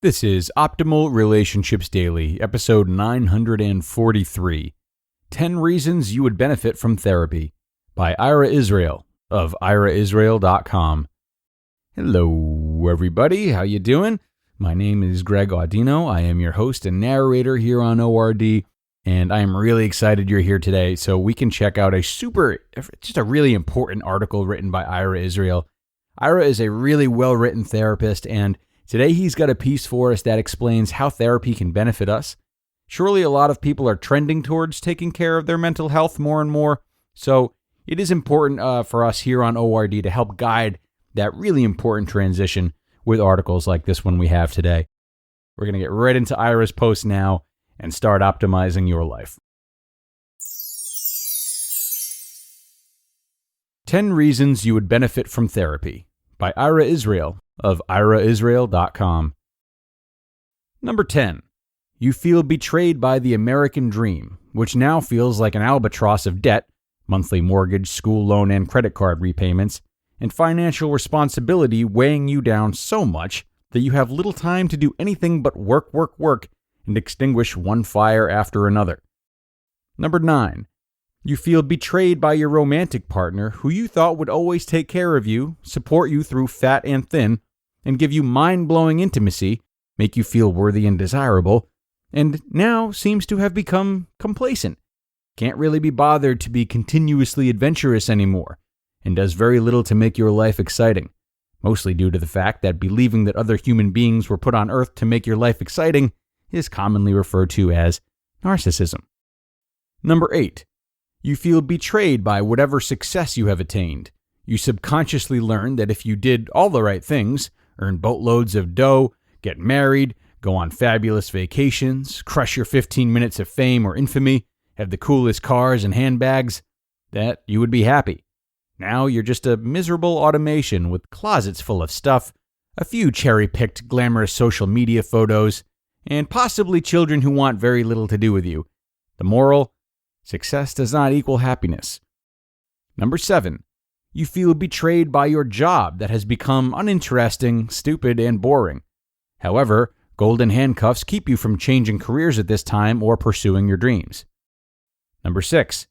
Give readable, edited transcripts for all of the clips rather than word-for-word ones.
This is Optimal Relationships Daily, episode 943, 10 Reasons You Would Benefit from Therapy, by Ira Israel of iraisrael.com. Hello, everybody. How you doing? My name is Greg Audino. I am your host and narrator here on ORD, and I am really excited you're here today so we can check out just a really important article written by Ira Israel. Ira is a really well-written therapist, and today he's got a piece for us that explains how therapy can benefit us. Surely a lot of people are trending towards taking care of their mental health more and more, so it is important for us here on ORD to help guide that really important transition with articles like this one we have today. We're going to get right into Ira's post now and start optimizing your life. 10 Reasons You Would Benefit from Therapy, by Ira Israel of iraisrael.com. Number 10. You feel betrayed by the American dream, which now feels like an albatross of debt, monthly mortgage, school loan, and credit card repayments, and financial responsibility weighing you down so much that you have little time to do anything but work, and extinguish one fire after another. Number 9. You feel betrayed by your romantic partner who you thought would always take care of you, support you through fat and thin, and give you mind-blowing intimacy, make you feel worthy and desirable, and now seems to have become complacent, can't really be bothered to be continuously adventurous anymore, and does very little to make your life exciting, mostly due to the fact that believing that other human beings were put on Earth to make your life exciting is commonly referred to as narcissism. Number 8. You feel betrayed by whatever success you have attained. You subconsciously learn that if you did all the right things, earn boatloads of dough, get married, go on fabulous vacations, crush your 15 minutes of fame or infamy, have the coolest cars and handbags, that you would be happy. Now you're just a miserable automation with closets full of stuff, a few cherry-picked glamorous social media photos, and possibly children who want very little to do with you. The moral? Success does not equal happiness. Number 7. You feel betrayed by your job that has become uninteresting, stupid, and boring. However, golden handcuffs keep you from changing careers at this time or pursuing your dreams. Number 6.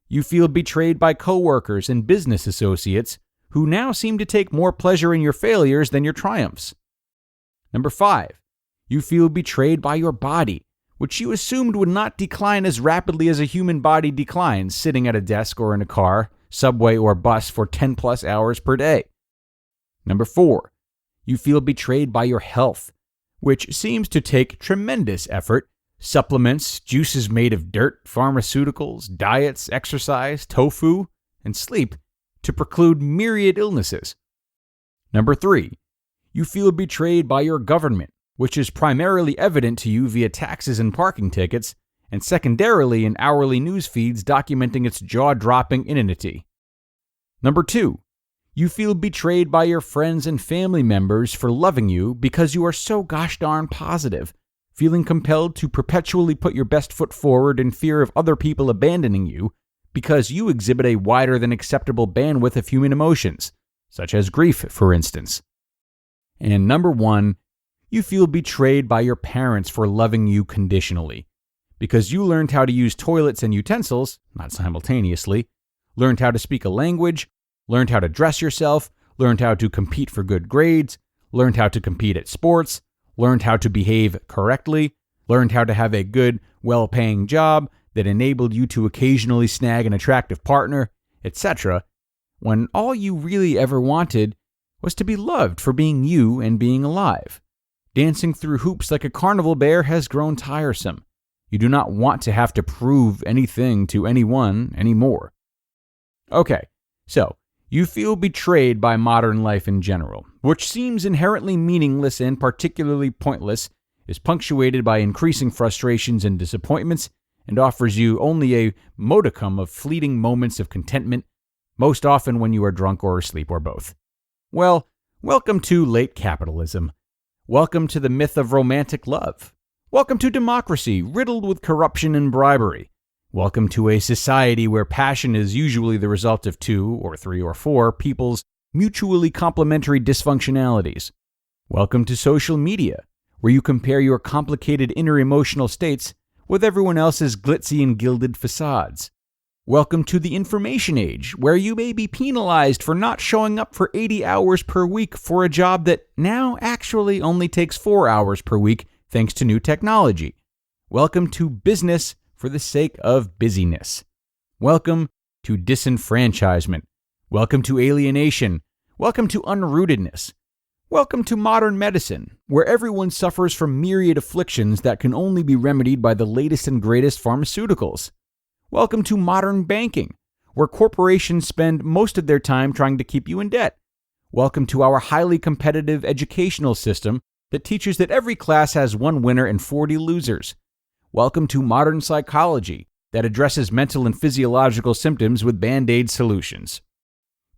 You feel betrayed by coworkers and business associates who now seem to take more pleasure in your failures than your triumphs. Number 5. You feel betrayed by your body, which you assumed would not decline as rapidly as a human body declines sitting at a desk or in a car, subway, or bus for 10 plus hours per day. Number 4. You feel betrayed by your health, which seems to take tremendous effort, supplements, juices made of dirt, pharmaceuticals, diets, exercise, tofu, and sleep to preclude myriad illnesses. Number 3. You feel betrayed by your government, which is primarily evident to you via taxes and parking tickets, and secondarily in hourly news feeds documenting its jaw-dropping inanity. Number 2. You feel betrayed by your friends and family members for loving you because you are so gosh darn positive, feeling compelled to perpetually put your best foot forward in fear of other people abandoning you because you exhibit a wider than acceptable bandwidth of human emotions, such as grief, for instance. And number 1. You feel betrayed by your parents for loving you conditionally, because you learned how to use toilets and utensils, not simultaneously, learned how to speak a language, learned how to dress yourself, learned how to compete for good grades, learned how to compete at sports, learned how to behave correctly, learned how to have a good, well-paying job that enabled you to occasionally snag an attractive partner, etc., when all you really ever wanted was to be loved for being you and being alive. Dancing through hoops like a carnival bear has grown tiresome. You do not want to have to prove anything to anyone anymore. Okay, so you feel betrayed by modern life in general, which seems inherently meaningless and particularly pointless, is punctuated by increasing frustrations and disappointments, and offers you only a modicum of fleeting moments of contentment, most often when you are drunk or asleep or both. Well, welcome to late capitalism. Welcome to the myth of romantic love. Welcome to democracy riddled with corruption and bribery. Welcome to a society where passion is usually the result of 2 or 3 or 4 people's mutually complementary dysfunctionalities. Welcome to social media, where you compare your complicated inner emotional states with everyone else's glitzy and gilded facades. Welcome to the information age, where you may be penalized for not showing up for 80 hours per week for a job that now actually only takes 4 hours per week thanks to new technology. Welcome to business for the sake of busyness. Welcome to disenfranchisement. Welcome to alienation. Welcome to unrootedness. Welcome to modern medicine, where everyone suffers from myriad afflictions that can only be remedied by the latest and greatest pharmaceuticals. Welcome to modern banking, where corporations spend most of their time trying to keep you in debt. Welcome to our highly competitive educational system that teaches that every class has one winner and 40 losers. Welcome to modern psychology that addresses mental and physiological symptoms with Band-Aid solutions.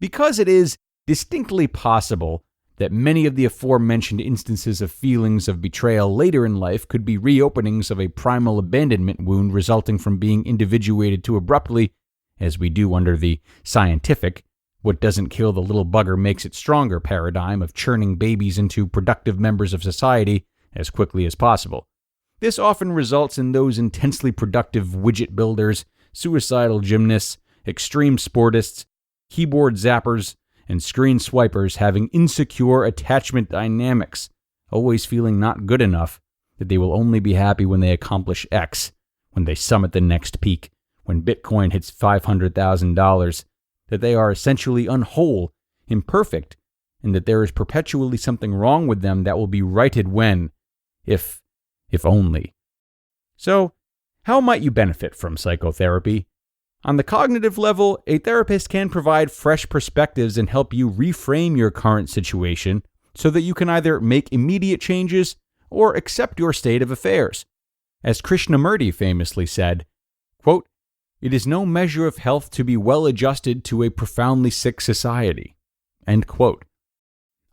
Because it is distinctly possible that many of the aforementioned instances of feelings of betrayal later in life could be reopenings of a primal abandonment wound resulting from being individuated too abruptly, as we do under the scientific, what doesn't kill the little bugger makes it stronger paradigm of churning babies into productive members of society as quickly as possible. This often results in those intensely productive widget builders, suicidal gymnasts, extreme sportists, keyboard zappers, and screen swipers having insecure attachment dynamics, always feeling not good enough, that they will only be happy when they accomplish X, when they summit the next peak, when Bitcoin hits $500,000, that they are essentially unwhole, imperfect, and that there is perpetually something wrong with them that will be righted when, if only. So, how might you benefit from psychotherapy? On the cognitive level, a therapist can provide fresh perspectives and help you reframe your current situation so that you can either make immediate changes or accept your state of affairs. As Krishnamurti famously said, quote, "It is no measure of health to be well adjusted to a profoundly sick society." End quote.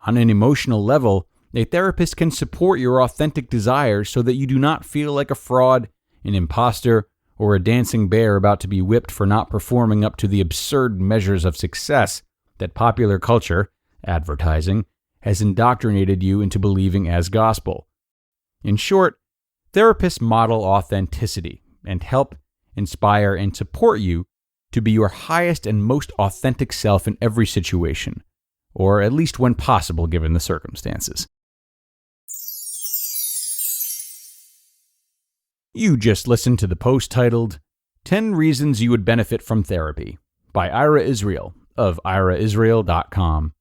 On an emotional level, a therapist can support your authentic desires so that you do not feel like a fraud, an imposter, or a dancing bear about to be whipped for not performing up to the absurd measures of success that popular culture, advertising, has indoctrinated you into believing as gospel. In short, therapists model authenticity and help inspire and support you to be your highest and most authentic self in every situation, or at least when possible given the circumstances. You just listened to the post titled 10 Reasons You Would Benefit from Therapy by Ira Israel of iraisrael.com.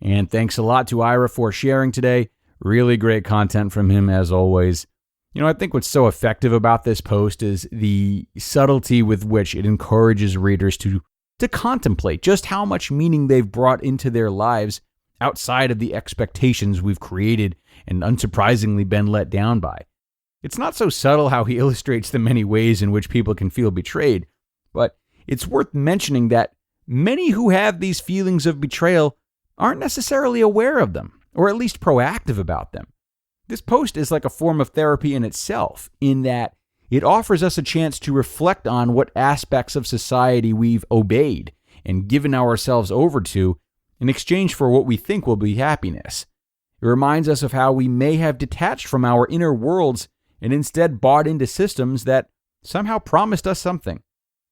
And thanks a lot to Ira for sharing today. Really great content from him as always. I think what's so effective about this post is the subtlety with which it encourages readers to contemplate just how much meaning they've brought into their lives outside of the expectations we've created and unsurprisingly been let down by. It's not so subtle how he illustrates the many ways in which people can feel betrayed, but it's worth mentioning that many who have these feelings of betrayal aren't necessarily aware of them, or at least proactive about them. This post is like a form of therapy in itself, in that it offers us a chance to reflect on what aspects of society we've obeyed and given ourselves over to in exchange for what we think will be happiness. It reminds us of how we may have detached from our inner worlds and instead bought into systems that somehow promised us something.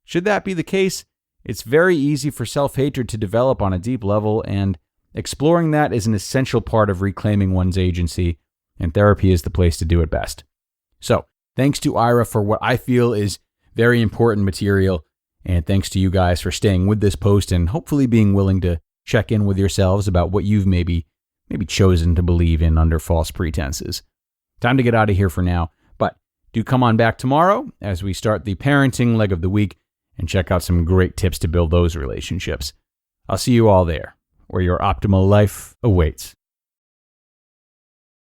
Should that be the case, it's very easy for self-hatred to develop on a deep level, and exploring that is an essential part of reclaiming one's agency, and therapy is the place to do it best. So, thanks to Ira for what I feel is very important material, and thanks to you guys for staying with this post and hopefully being willing to check in with yourselves about what you've maybe chosen to believe in under false pretenses. Time to get out of here for now, but do come on back tomorrow as we start the parenting leg of the week and check out some great tips to build those relationships. I'll see you all there, where your optimal life awaits.